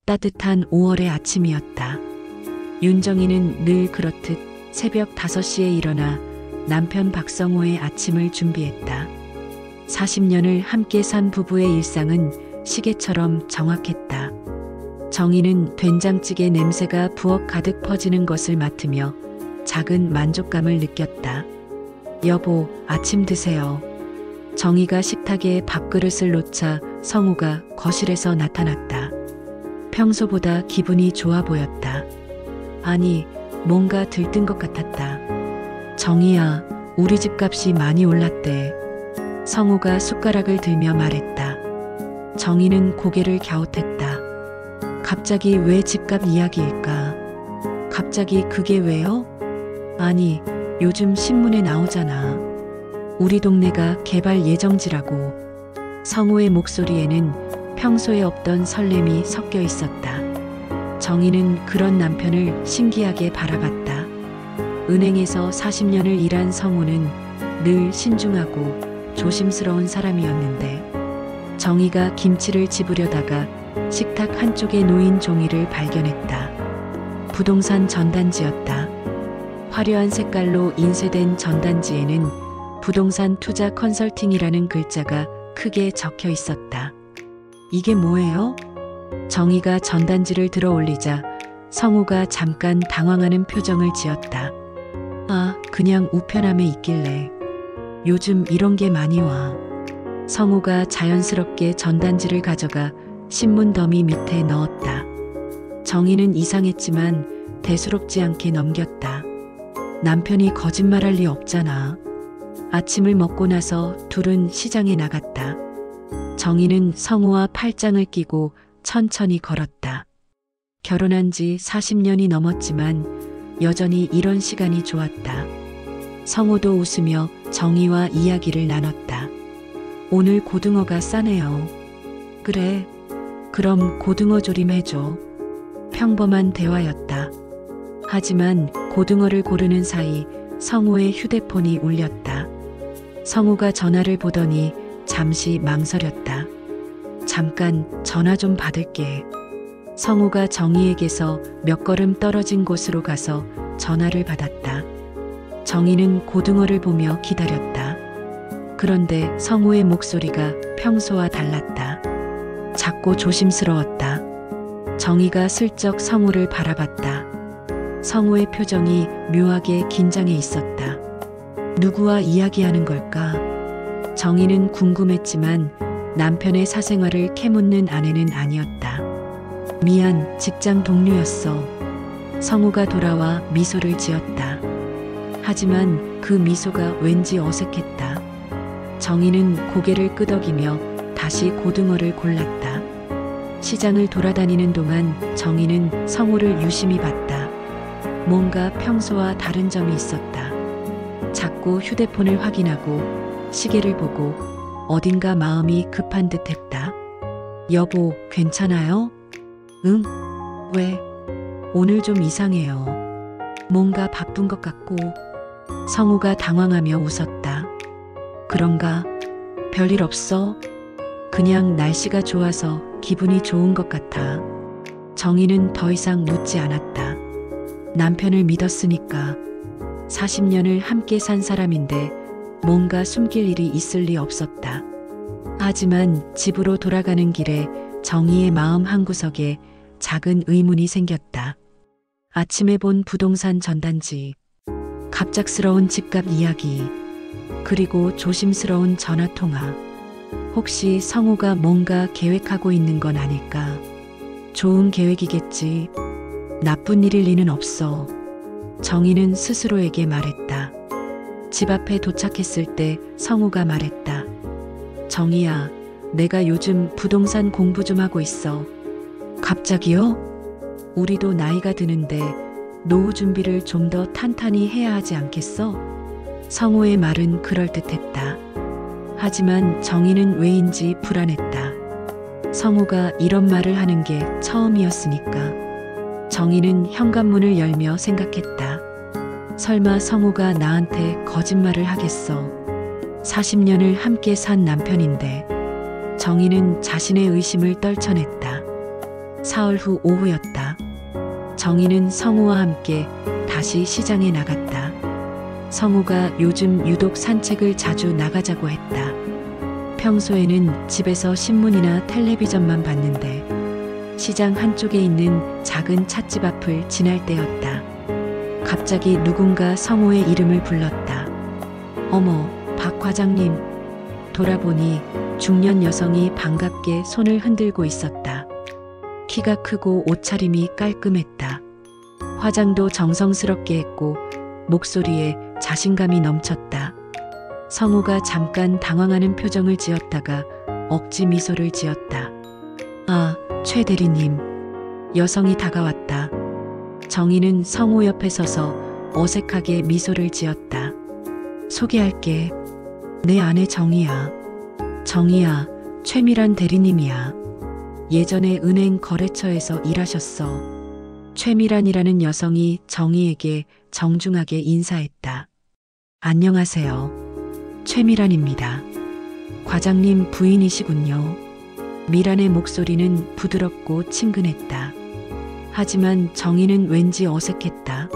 따뜻한 5월의 아침이었다. 윤정이는 늘 그렇듯 새벽 5시에 일어나 남편 박성호의 아침을 준비했다. 40년을 함께 산 부부의 일상은 시계처럼 정확했다. 정희는 된장찌개 냄새가 부엌 가득 퍼지는 것을 맡으며 작은 만족감을 느꼈다. 여보, 아침 드세요. 정희가 식탁에 밥그릇을 놓자 성우가 거실에서 나타났다. 평소보다 기분이 좋아 보였다. 아니, 뭔가 들뜬 것 같았다. 정희야, 우리 집값이 많이 올랐대. 성우가 숟가락을 들며 말했다. 정희는 고개를 갸웃했다. 갑자기 왜 집값 이야기일까? 갑자기 그게 왜요? 아니, 요즘 신문에 나오잖아. 우리 동네가 개발 예정지라고. 성우의 목소리에는 평소에 없던 설렘이 섞여 있었다. 정희는 그런 남편을 신기하게 바라봤다. 은행에서 40년을 일한 성우는 늘 신중하고 조심스러운 사람이었는데 정희가 김치를 집으려다가 식탁 한쪽에 놓인 종이를 발견했다. 부동산 전단지였다. 화려한 색깔로 인쇄된 전단지에는 부동산 투자 컨설팅이라는 글자가 크게 적혀 있었다. 이게 뭐예요? 정희가 전단지를 들어 올리자 성우가 잠깐 당황하는 표정을 지었다. 아, 그냥 우편함에 있길래. 요즘 이런 게 많이 와. 성우가 자연스럽게 전단지를 가져가 신문 더미 밑에 넣었다. 정희는 이상했지만 대수롭지 않게 넘겼다. 남편이 거짓말할 리 없잖아. 아침을 먹고 나서 둘은 시장에 나갔다. 정희는 성우와 팔짱을 끼고 천천히 걸었다. 결혼한 지 40년이 넘었지만 여전히 이런 시간이 좋았다. 성우도 웃으며 정희와 이야기를 나눴다. 오늘 고등어가 싸네요. 그래, 그럼 고등어 조림 해줘. 평범한 대화였다. 하지만 고등어를 고르는 사이 성우의 휴대폰이 울렸다. 성우가 전화를 보더니 잠시 망설였다. 잠깐 전화 좀 받을게. 성우가 정희에게서 몇 걸음 떨어진 곳으로 가서 전화를 받았다. 정희는 고등어를 보며 기다렸다. 그런데 성우의 목소리가 평소와 달랐다. 작고 조심스러웠다. 정희가 슬쩍 성우를 바라봤다. 성우의 표정이 묘하게 긴장해 있었다. 누구와 이야기하는 걸까? 정희는 궁금했지만 남편의 사생활을 캐묻는 아내는 아니었다. 미안, 직장 동료였어. 성우가 돌아와 미소를 지었다. 하지만 그 미소가 왠지 어색했다. 정희는 고개를 끄덕이며 다시 고등어를 골랐다. 시장을 돌아다니는 동안 정희는 성우를 유심히 봤다. 뭔가 평소와 다른 점이 있었다. 자꾸 휴대폰을 확인하고 시계를 보고 어딘가 마음이 급한 듯 했다. 여보, 괜찮아요? 응? 왜? 오늘 좀 이상해요. 뭔가 바쁜 것 같고. 성우가 당황하며 웃었다. 그런가? 별일 없어? 그냥 날씨가 좋아서 기분이 좋은 것 같아. 정희는 더 이상 묻지 않았다. 남편을 믿었으니까. 40년을 함께 산 사람인데 뭔가 숨길 일이 있을 리 없었다. 하지만 집으로 돌아가는 길에 정희의 마음 한구석에 작은 의문이 생겼다. 아침에 본 부동산 전단지, 갑작스러운 집값 이야기, 그리고 조심스러운 전화통화. 혹시 성우가 뭔가 계획하고 있는 건 아닐까? 좋은 계획이겠지. 나쁜 일일 리는 없어. 정희는 스스로에게 말했다. 집 앞에 도착했을 때 성우가 말했다. 정희야, 내가 요즘 부동산 공부 좀 하고 있어. 갑자기요? 우리도 나이가 드는데 노후 준비를 좀 더 탄탄히 해야 하지 않겠어? 성우의 말은 그럴듯했다. 하지만 정희는 왜인지 불안했다. 성우가 이런 말을 하는 게 처음이었으니까. 정희는 현관문을 열며 생각했다. 설마 성우가 나한테 거짓말을 하겠어. 40년을 함께 산 남편인데. 정희는 자신의 의심을 떨쳐냈다. 사흘 후 오후였다. 정희는 성우와 함께 다시 시장에 나갔다. 성우가 요즘 유독 산책을 자주 나가자고 했다. 평소에는 집에서 신문이나 텔레비전만 봤는데 시장 한쪽에 있는 작은 찻집 앞을 지날 때였다. 갑자기 누군가 성우의 이름을 불렀다. 어머, 박 과장님. 돌아보니 중년 여성이 반갑게 손을 흔들고 있었다. 키가 크고 옷차림이 깔끔했다. 화장도 정성스럽게 했고 목소리에 자신감이 넘쳤다. 성우가 잠깐 당황하는 표정을 지었다가 억지 미소를 지었다. 아, 최 대리님. 여성이 다가왔다. 정희는 성우 옆에 서서 어색하게 미소를 지었다. 소개할게. 내 아내 정희야. 정희야, 최미란 대리님이야. 예전에 은행 거래처에서 일하셨어. 최미란이라는 여성이 정희에게 정중하게 인사했다. 안녕하세요. 최미란입니다. 과장님 부인이시군요. 미란의 목소리는 부드럽고 친근했다. 하지만 정희는 왠지 어색했다.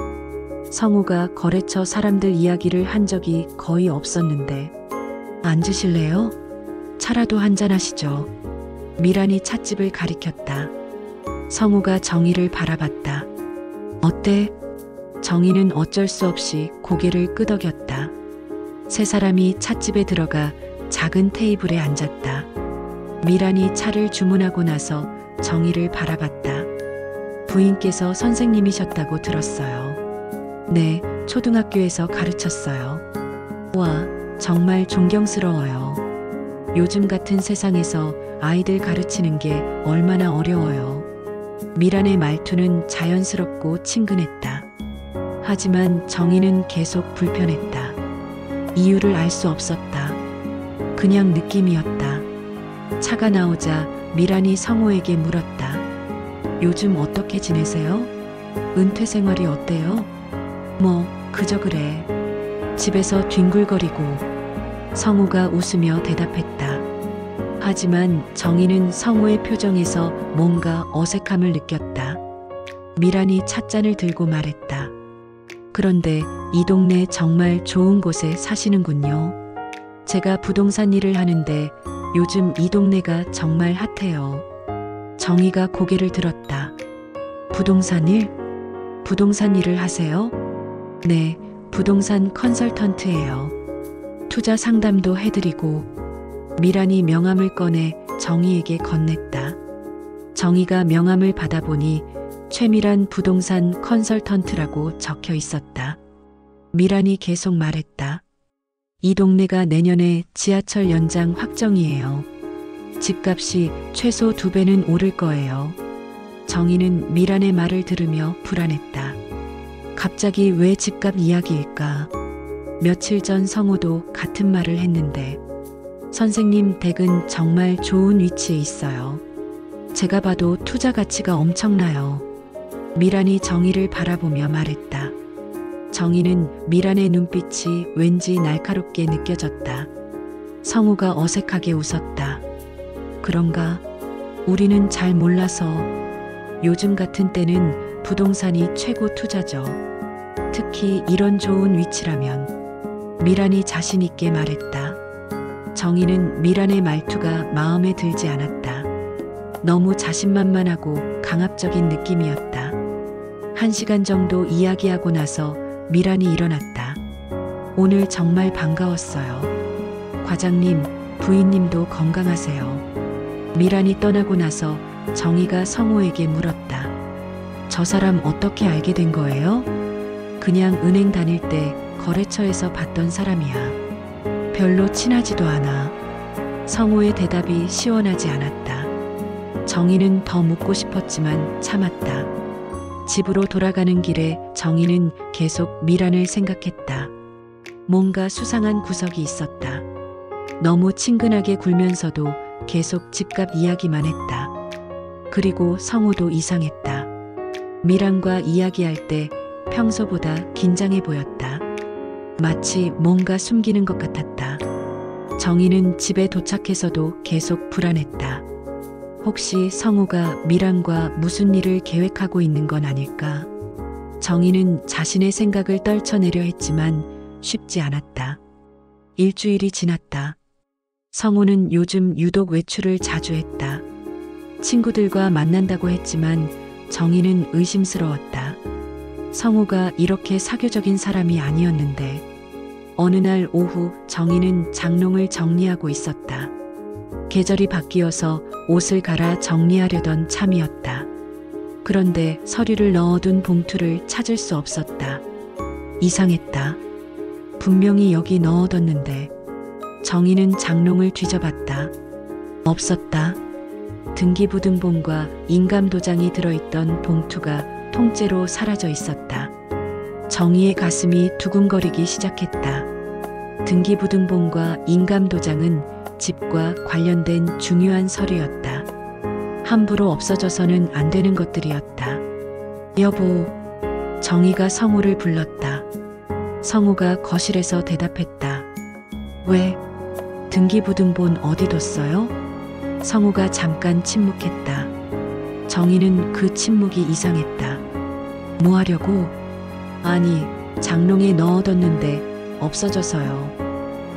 성우가 거래처 사람들 이야기를 한 적이 거의 없었는데. 앉으실래요? 차라도 한잔 하시죠. 미란이 찻집을 가리켰다. 성우가 정희를 바라봤다. 어때? 정희는 어쩔 수 없이 고개를 끄덕였다. 세 사람이 찻집에 들어가 작은 테이블에 앉았다. 미란이 차를 주문하고 나서 정희를 바라봤다. 부인께서 선생님이셨다고 들었어요. 네, 초등학교에서 가르쳤어요. 와, 정말 존경스러워요. 요즘 같은 세상에서 아이들 가르치는 게 얼마나 어려워요. 미란의 말투는 자연스럽고 친근했다. 하지만 정희는 계속 불편했다. 이유를 알 수 없었다. 그냥 느낌이었다. 차가 나오자 미란이 성우에게 물었다. 요즘 어떻게 지내세요? 은퇴 생활이 어때요? 뭐, 그저 그래. 집에서 뒹굴거리고. 성우가 웃으며 대답했다. 하지만 정희는 성우의 표정에서 뭔가 어색함을 느꼈다. 미란이 찻잔을 들고 말했다. 그런데 이 동네 정말 좋은 곳에 사시는군요. 제가 부동산 일을 하는데 요즘 이 동네가 정말 핫해요. 정희가 고개를 들었다. 부동산 일? 부동산 일을 하세요? 네, 부동산 컨설턴트예요. 투자 상담도 해드리고. 미란이 명함을 꺼내 정희에게 건넸다. 정희가 명함을 받아보니 최미란 부동산 컨설턴트라고 적혀 있었다. 미란이 계속 말했다. 이 동네가 내년에 지하철 연장 확정이에요. 집값이 최소 2배는 오를 거예요. 정희는 미란의 말을 들으며 불안했다. 갑자기 왜 집값 이야기일까? 며칠 전 성우도 같은 말을 했는데. 선생님 댁은 정말 좋은 위치에 있어요. 제가 봐도 투자 가치가 엄청나요. 미란이 정희를 바라보며 말했다. 정희는 미란의 눈빛이 왠지 날카롭게 느껴졌다. 성우가 어색하게 웃었다. 그런가? 우리는 잘 몰라서. 요즘 같은 때는 부동산이 최고 투자죠. 특히 이런 좋은 위치라면. 미란이 자신 있게 말했다. 정희는 미란의 말투가 마음에 들지 않았다. 너무 자신만만하고 강압적인 느낌이었다. 1시간 정도 이야기하고 나서 미란이 일어났다. 오늘 정말 반가웠어요. 과장님, 부인님도 건강하세요. 미란이 떠나고 나서 정희가 성우에게 물었다. 저 사람 어떻게 알게 된 거예요? 그냥 은행 다닐 때 거래처에서 봤던 사람이야. 별로 친하지도 않아. 성우의 대답이 시원하지 않았다. 정희는 더 묻고 싶었지만 참았다. 집으로 돌아가는 길에 정희는 계속 미란을 생각했다. 뭔가 수상한 구석이 있었다. 너무 친근하게 굴면서도 계속 집값 이야기만 했다. 그리고 성우도 이상했다. 미란과 이야기할 때 평소보다 긴장해 보였다. 마치 뭔가 숨기는 것 같았다. 정희는 집에 도착해서도 계속 불안했다. 혹시 성우가 미란과 무슨 일을 계획하고 있는 건 아닐까? 정희는 자신의 생각을 떨쳐내려 했지만 쉽지 않았다. 일주일이 지났다. 성우는 요즘 유독 외출을 자주 했다. 친구들과 만난다고 했지만 정희는 의심스러웠다. 성우가 이렇게 사교적인 사람이 아니었는데 어느 날 오후 정희는 장롱을 정리하고 있었다. 계절이 바뀌어서 옷을 갈아 정리하려던 참이었다. 그런데 서류를 넣어둔 봉투를 찾을 수 없었다. 이상했다. 분명히 여기 넣어뒀는데. 정희는 장롱을 뒤져봤다. 없었다. 등기부등본과 인감도장이 들어있던 봉투가 통째로 사라져 있었다. 정희의 가슴이 두근거리기 시작했다. 등기부등본과 인감도장은 집과 관련된 중요한 서류였다. 함부로 없어져서는 안 되는 것들이었다. 여보, 정희가 성우를 불렀다. 성우가 거실에서 대답했다. 왜? 등기부등본 어디 뒀어요? 성우가 잠깐 침묵했다. 정희는 그 침묵이 이상했다. 뭐 하려고? 아니, 장롱에 넣어뒀는데 없어져서요.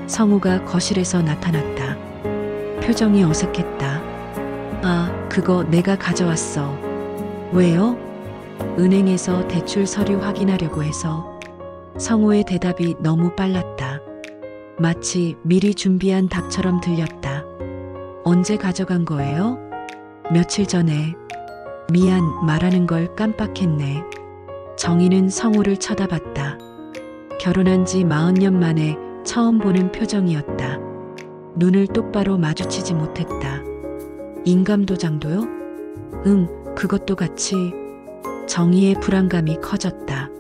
성우가 거실에서 나타났다. 표정이 어색했다. 아, 그거 내가 가져왔어. 왜요? 은행에서 대출 서류 확인하려고 해서. 성우의 대답이 너무 빨랐다. 마치 미리 준비한 답처럼 들렸다. 언제 가져간 거예요? 며칠 전에. 미안, 말하는 걸 깜빡했네. 정희는 성우를 쳐다봤다. 결혼한 지 40년 만에 처음 보는 표정이었다. 눈을 똑바로 마주치지 못했다. 인감도장도요? 그것도 같이. 정희의 불안감이 커졌다.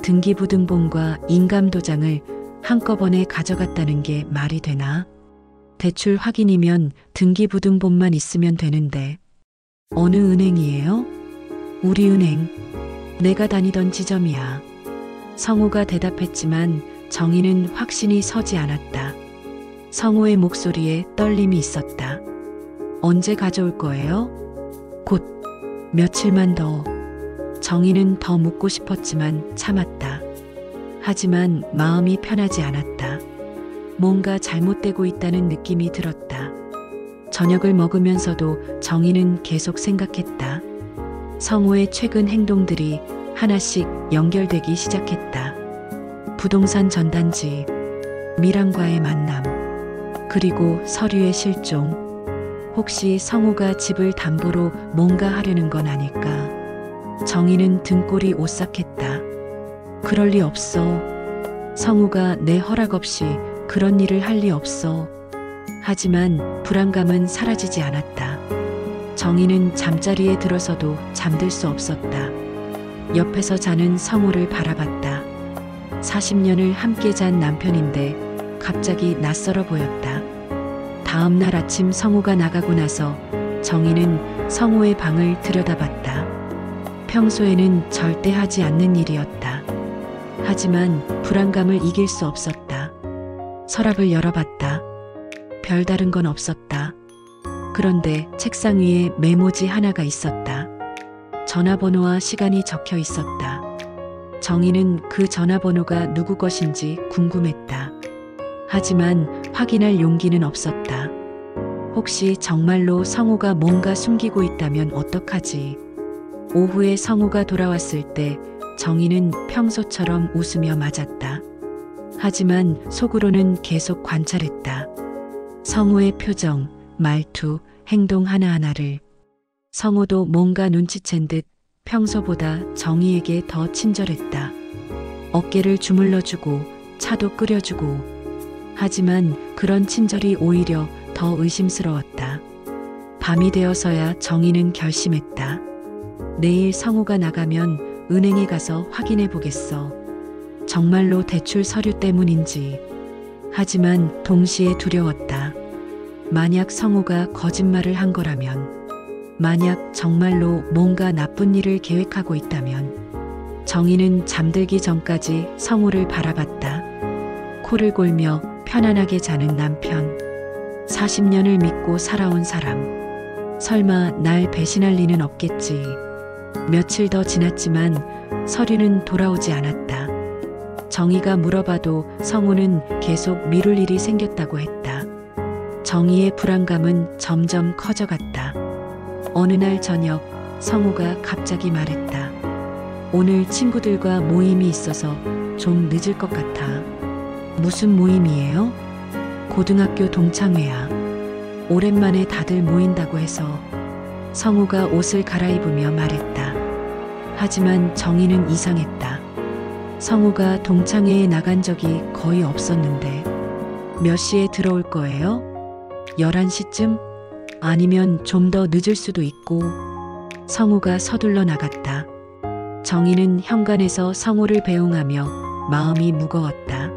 등기부등본과 인감도장을 한꺼번에 가져갔다는 게 말이 되나? 대출 확인이면 등기부등본만 있으면 되는데. 어느 은행이에요? 우리 은행. 내가 다니던 지점이야. 성우가 대답했지만 정희는 확신이 서지 않았다. 성우의 목소리에 떨림이 있었다. 언제 가져올 거예요? 곧. 며칠만 더. 정희는 더 묻고 싶었지만 참았다. 하지만 마음이 편하지 않았다. 뭔가 잘못되고 있다는 느낌이 들었다. 저녁을 먹으면서도 정희는 계속 생각했다. 성우의 최근 행동들이 하나씩 연결되기 시작했다. 부동산 전단지, 미란과의 만남, 그리고 서류의 실종. 혹시 성우가 집을 담보로 뭔가 하려는 건 아닐까? 정희는 등골이 오싹했다. 그럴 리 없어. 성우가 내 허락 없이 그런 일을 할 리 없어. 하지만 불안감은 사라지지 않았다. 정희는 잠자리에 들어서도 잠들 수 없었다. 옆에서 자는 성우를 바라봤다. 40년을 함께 잔 남편인데 갑자기 낯설어 보였다. 다음 날 아침 성우가 나가고 나서 정희는 성우의 방을 들여다봤다. 평소에는 절대 하지 않는 일이었다. 하지만 불안감을 이길 수 없었다. 서랍을 열어봤다. 별다른 건 없었다. 그런데 책상 위에 메모지 하나가 있었다. 전화번호와 시간이 적혀 있었다. 정희는 그 전화번호가 누구 것인지 궁금했다. 하지만 확인할 용기는 없었다. 혹시 정말로 성우가 뭔가 숨기고 있다면 어떡하지? 오후에 성우가 돌아왔을 때 정희는 평소처럼 웃으며 맞았다. 하지만 속으로는 계속 관찰했다. 성우의 표정, 말투, 행동 하나하나를. 성우도 뭔가 눈치챈 듯 평소보다 정희에게 더 친절했다. 어깨를 주물러주고 차도 끓여주고. 하지만 그런 친절이 오히려 더 의심스러웠다. 밤이 되어서야 정희는 결심했다. 내일 성우가 나가면 은행에 가서 확인해 보겠어. 정말로 대출 서류 때문인지. 하지만 동시에 두려웠다. 만약 성우가 거짓말을 한 거라면, 만약 정말로 뭔가 나쁜 일을 계획하고 있다면. 정희는 잠들기 전까지 성우를 바라봤다. 코를 골며 편안하게 자는 남편. 40년을 믿고 살아온 사람. 설마 날 배신할 리는 없겠지. 며칠 더 지났지만 서류는 돌아오지 않았다. 정희가 물어봐도 성우는 계속 미룰 일이 생겼다고 했다. 정희의 불안감은 점점 커져갔다. 어느 날 저녁 성우가 갑자기 말했다. 오늘 친구들과 모임이 있어서 좀 늦을 것 같아. 무슨 모임이에요? 고등학교 동창회야. 오랜만에 다들 모인다고 해서. 성우가 옷을 갈아입으며 말했다. 하지만 정희는 이상했다. 성우가 동창회에 나간 적이 거의 없었는데. 몇 시에 들어올 거예요? 11시쯤? 아니면 좀 더 늦을 수도 있고. 성우가 서둘러 나갔다. 정희는 현관에서 성우를 배웅하며 마음이 무거웠다.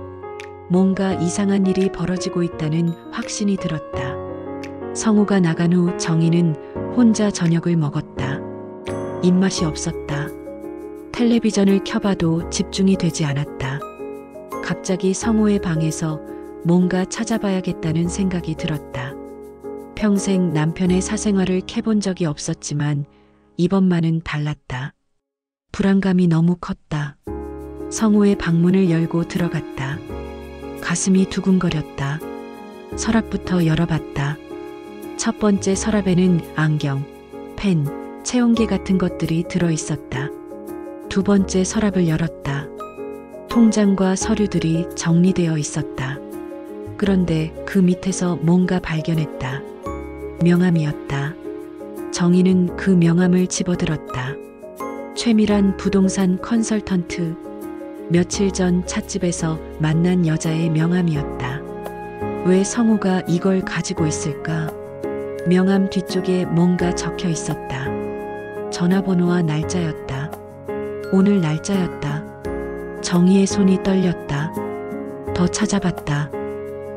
뭔가 이상한 일이 벌어지고 있다는 확신이 들었다. 성우가 나간 후 정희는 혼자 저녁을 먹었다. 입맛이 없었다. 텔레비전을 켜봐도 집중이 되지 않았다. 갑자기 성우의 방에서 뭔가 찾아봐야겠다는 생각이 들었다. 평생 남편의 사생활을 캐본 적이 없었지만 이번만은 달랐다. 불안감이 너무 컸다. 성우의 방문을 열고 들어갔다. 가슴이 두근거렸다. 서랍부터 열어봤다. 첫 번째 서랍에는 안경, 펜, 체온계 같은 것들이 들어있었다. 두 번째 서랍을 열었다. 통장과 서류들이 정리되어 있었다. 그런데 그 밑에서 뭔가 발견했다. 명함이었다. 정희는 그 명함을 집어들었다. 최미란 부동산 컨설턴트. 며칠 전 찻집에서 만난 여자의 명함이었다. 왜 성우가 이걸 가지고 있을까? 명함 뒤쪽에 뭔가 적혀 있었다. 전화번호와 날짜였다. 오늘 날짜였다. 정희의 손이 떨렸다. 더 찾아봤다.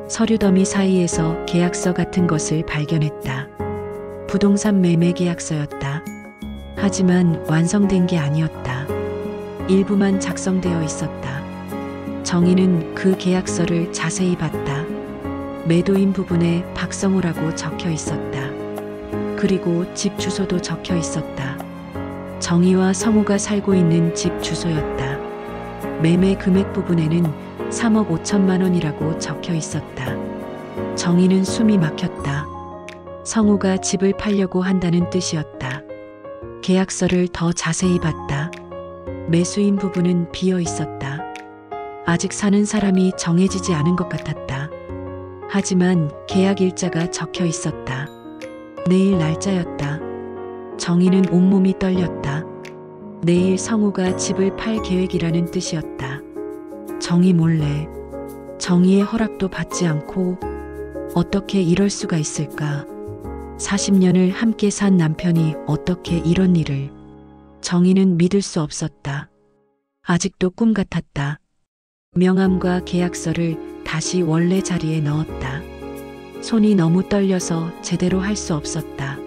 서류 더미 사이에서 계약서 같은 것을 발견했다. 부동산 매매 계약서였다. 하지만 완성된 게 아니었다. 일부만 작성되어 있었다. 정희는 그 계약서를 자세히 봤다. 매도인 부분에 박성우라고 적혀 있었다. 그리고 집 주소도 적혀 있었다. 정희와 성우가 살고 있는 집 주소였다. 매매 금액 부분에는 3억 5천만 원이라고 적혀 있었다. 정희는 숨이 막혔다. 성우가 집을 팔려고 한다는 뜻이었다. 계약서를 더 자세히 봤다. 매수인 부분은 비어 있었다. 아직 사는 사람이 정해지지 않은 것 같았다. 하지만 계약 일자가 적혀 있었다. 내일 날짜였다. 정희는 온몸이 떨렸다. 내일 성우가 집을 팔 계획이라는 뜻이었다. 정희 몰래, 정희의 허락도 받지 않고 어떻게 이럴 수가 있을까? 40년을 함께 산 남편이 어떻게 이런 일을. 정희는 믿을 수 없었다. 아직도 꿈 같았다. 명함과 계약서를 다시 원래 자리에 넣었다. 손이 너무 떨려서 제대로 할 수 없었다.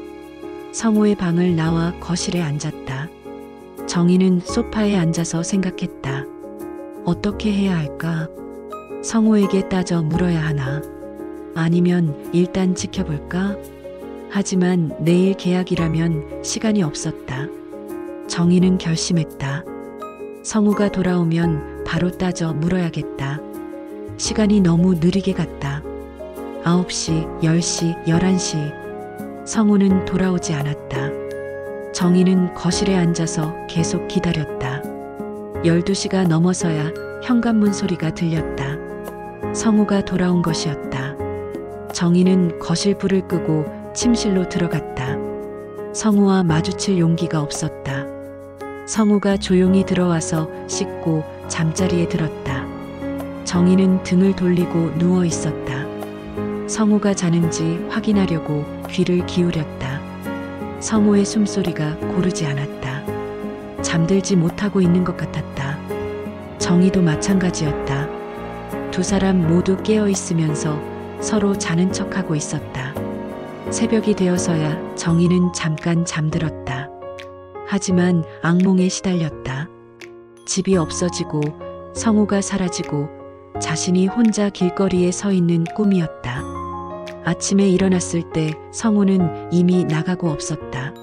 성우의 방을 나와 거실에 앉았다. 정희는 소파에 앉아서 생각했다. 어떻게 해야 할까? 성우에게 따져 물어야 하나? 아니면 일단 지켜볼까? 하지만 내일 계약이라면 시간이 없었다. 정희는 결심했다. 성우가 돌아오면 바로 따져 물어야겠다. 시간이 너무 느리게 갔다. 9시, 10시, 11시. 성우는 돌아오지 않았다. 정희는 거실에 앉아서 계속 기다렸다. 12시가 넘어서야 현관문 소리가 들렸다. 성우가 돌아온 것이었다. 정희는 거실 불을 끄고 침실로 들어갔다. 성우와 마주칠 용기가 없었다. 성우가 조용히 들어와서 씻고 잠자리에 들었다. 정희는 등을 돌리고 누워 있었다. 성우가 자는지 확인하려고 귀를 기울였다. 성우의 숨소리가 고르지 않았다. 잠들지 못하고 있는 것 같았다. 정희도 마찬가지였다. 두 사람 모두 깨어 있으면서 서로 자는 척하고 있었다. 새벽이 되어서야 정희는 잠깐 잠들었다. 하지만 악몽에 시달렸다. 집이 없어지고 성우가 사라지고 자신이 혼자 길거리에 서 있는 꿈이었다. 아침에 일어났을 때 성우는 이미 나가고 없었다.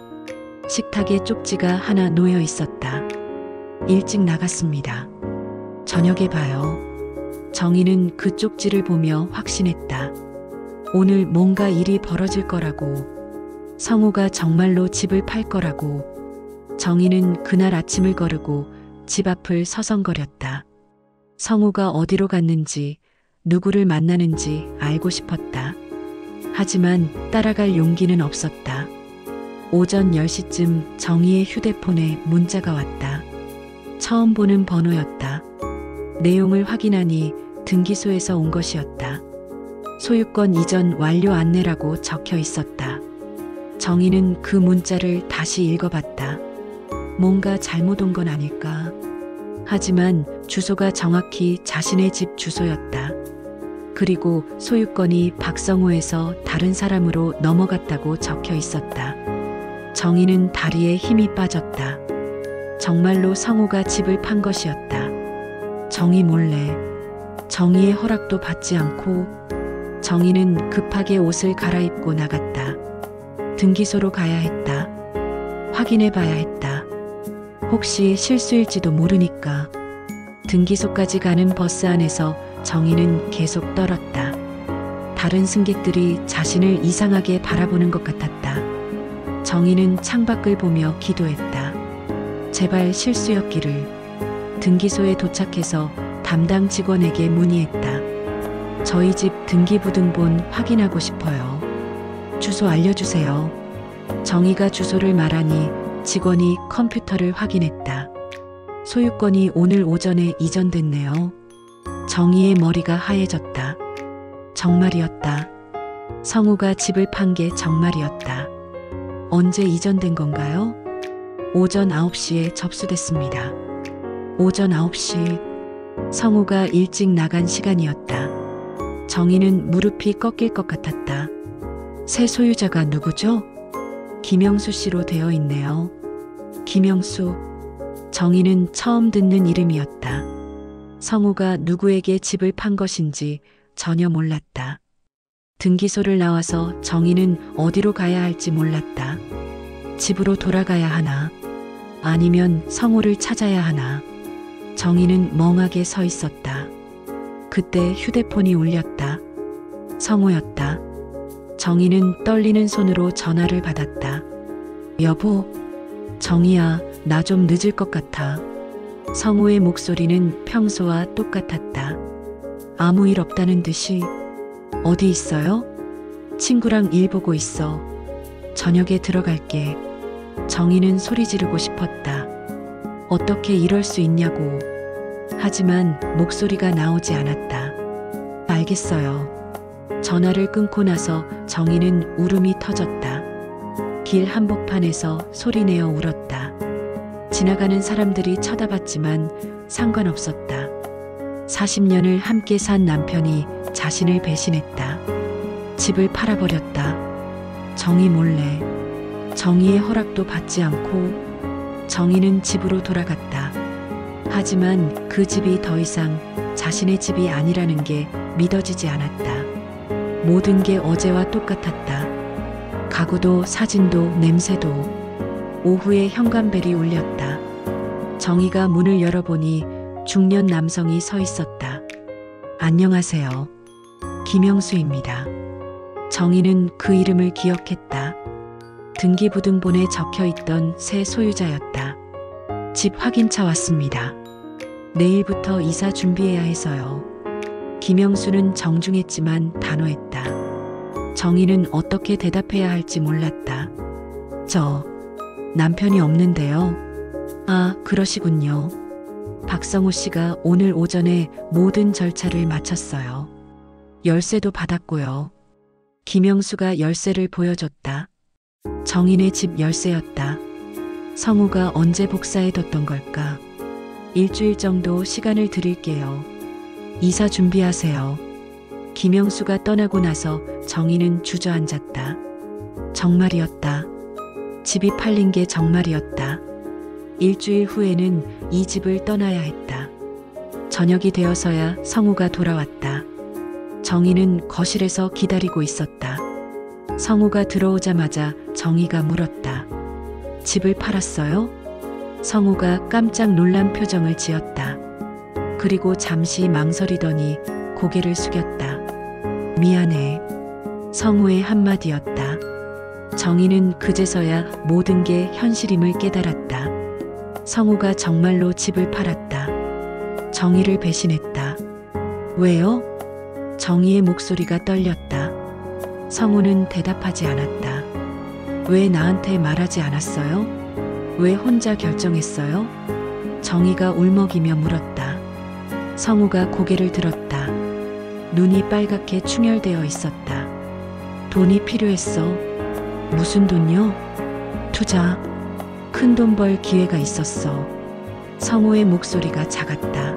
식탁에 쪽지가 하나 놓여 있었다. 일찍 나갔습니다. 저녁에 봐요. 정희는 그 쪽지를 보며 확신했다. 오늘 뭔가 일이 벌어질 거라고. 성우가 정말로 집을 팔 거라고. 정희는 그날 아침을 거르고 집 앞을 서성거렸다. 성우가 어디로 갔는지, 누구를 만나는지 알고 싶었다. 하지만 따라갈 용기는 없었다. 오전 10시쯤 정희의 휴대폰에 문자가 왔다. 처음 보는 번호였다. 내용을 확인하니 등기소에서 온 것이었다. 소유권 이전 완료 안내라고 적혀 있었다. 정희는 그 문자를 다시 읽어봤다. 뭔가 잘못 온 건 아닐까. 하지만 주소가 정확히 자신의 집 주소였다. 그리고 소유권이 박성호에서 다른 사람으로 넘어갔다고 적혀 있었다. 정희는 다리에 힘이 빠졌다. 정말로 성호가 집을 판 것이었다. 정희 몰래, 정희의 허락도 받지 않고 정희는 급하게 옷을 갈아입고 나갔다. 등기소로 가야 했다. 확인해 봐야 했다. 혹시 실수일지도 모르니까. 등기소까지 가는 버스 안에서 정희는 계속 떨었다. 다른 승객들이 자신을 이상하게 바라보는 것 같았다. 정희는 창밖을 보며 기도했다. 제발 실수였기를. 등기소에 도착해서 담당 직원에게 문의했다. 저희 집 등기부등본 확인하고 싶어요. 주소 알려주세요. 정희가 주소를 말하니 직원이 컴퓨터를 확인했다. 소유권이 오늘 오전에 이전됐네요. 정희의 머리가 하얘졌다. 정말이었다. 성우가 집을 판 게 정말이었다. 언제 이전된 건가요? 오전 9시에 접수됐습니다. 오전 9시. 성우가 일찍 나간 시간이었다. 정희는 무릎이 꺾일 것 같았다. 새 소유자가 누구죠? 김영수 씨로 되어 있네요. 김영수. 정희는 처음 듣는 이름이었다. 성우가 누구에게 집을 판 것인지 전혀 몰랐다. 등기소를 나와서 정희는 어디로 가야 할지 몰랐다. 집으로 돌아가야 하나? 아니면 성우를 찾아야 하나? 정희는 멍하게 서 있었다. 그때 휴대폰이 울렸다. 성우였다. 정희는 떨리는 손으로 전화를 받았다. 여보, 정희야, 나 좀 늦을 것 같아. 성우의 목소리는 평소와 똑같았다. 아무 일 없다는 듯이. 어디 있어요? 친구랑 일 보고 있어. 저녁에 들어갈게. 정희는 소리 지르고 싶었다. 어떻게 이럴 수 있냐고. 하지만 목소리가 나오지 않았다. 알겠어요. 전화를 끊고 나서 정희는 울음이 터졌다. 길 한복판에서 소리내어 울었다. 지나가는 사람들이 쳐다봤지만 상관없었다. 40년을 함께 산 남편이 자신을 배신했다. 집을 팔아버렸다. 정희 몰래. 정희의 허락도 받지 않고 정희는 집으로 돌아갔다. 하지만 그 집이 더 이상 자신의 집이 아니라는 게 믿어지지 않았다. 모든 게 어제와 똑같았다. 가구도 사진도 냄새도. 오후에 현관벨이 울렸다. 정희가 문을 열어보니 중년 남성이 서 있었다. 안녕하세요. 김영수입니다. 정희는 그 이름을 기억했다. 등기부등본에 적혀있던 새 소유자였다. 집 확인차 왔습니다. 내일부터 이사 준비해야 해서요. 김영수는 정중했지만 단호했다. 정희는 어떻게 대답해야 할지 몰랐다. 저 남편이 없는데요. 아, 그러시군요. 박성호 씨가 오늘 오전에 모든 절차를 마쳤어요. 열쇠도 받았고요. 김영수가 열쇠를 보여줬다. 정인의 집 열쇠였다. 성우가 언제 복사해뒀던 걸까? 일주일 정도 시간을 드릴게요. 이사 준비하세요. 김영수가 떠나고 나서 정희는 주저앉았다. 정말이었다. 집이 팔린 게 정말이었다. 일주일 후에는 이 집을 떠나야 했다. 저녁이 되어서야 성우가 돌아왔다. 정희는 거실에서 기다리고 있었다. 성우가 들어오자마자 정희가 물었다. 집을 팔았어요? 성우가 깜짝 놀란 표정을 지었다. 그리고 잠시 망설이더니 고개를 숙였다. 미안해. 성우의 한마디였다. 정희는 그제서야 모든 게 현실임을 깨달았다. 성우가 정말로 집을 팔았다. 정희를 배신했다. 왜요? 정희의 목소리가 떨렸다. 성우는 대답하지 않았다. 왜 나한테 말하지 않았어요? 왜 혼자 결정했어요? 정희가 울먹이며 물었다. 성우가 고개를 들었다. 눈이 빨갛게 충혈되어 있었다. 돈이 필요했어. 무슨 돈요? 투자. 큰 돈 벌 기회가 있었어. 성우의 목소리가 작았다.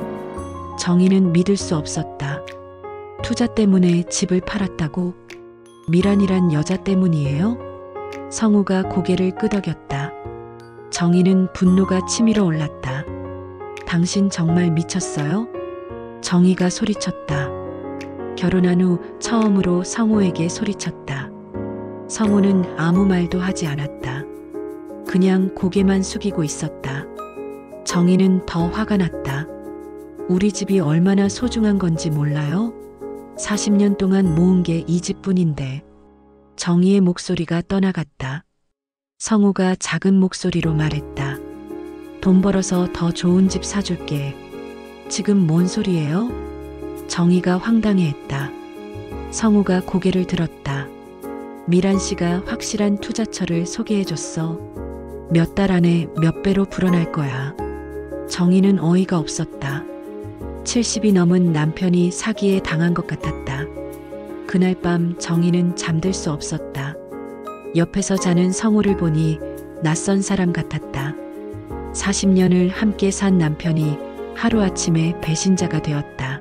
정희는 믿을 수 없었다. 투자 때문에 집을 팔았다고? 미란이란 여자 때문이에요? 성우가 고개를 끄덕였다. 정희는 분노가 치밀어 올랐다. 당신 정말 미쳤어요? 정희가 소리쳤다. 결혼한 후 처음으로 성우에게 소리쳤다. 성우는 아무 말도 하지 않았다. 그냥 고개만 숙이고 있었다. 정희는 더 화가 났다. 우리 집이 얼마나 소중한 건지 몰라요? 40년 동안 모은 게 이 집뿐인데. 정희의 목소리가 떠나갔다. 성우가 작은 목소리로 말했다. 돈 벌어서 더 좋은 집 사줄게. 지금 뭔 소리예요? 정희가 황당해했다. 성우가 고개를 들었다. 미란 씨가 확실한 투자처를 소개해줬어. 몇 달 안에 몇 배로 불어날 거야. 정희는 어이가 없었다. 70이 넘은 남편이 사기에 당한 것 같았다. 그날 밤 정희는 잠들 수 없었다. 옆에서 자는 성우를 보니 낯선 사람 같았다. 40년을 함께 산 남편이 하루아침에 배신자가 되었다.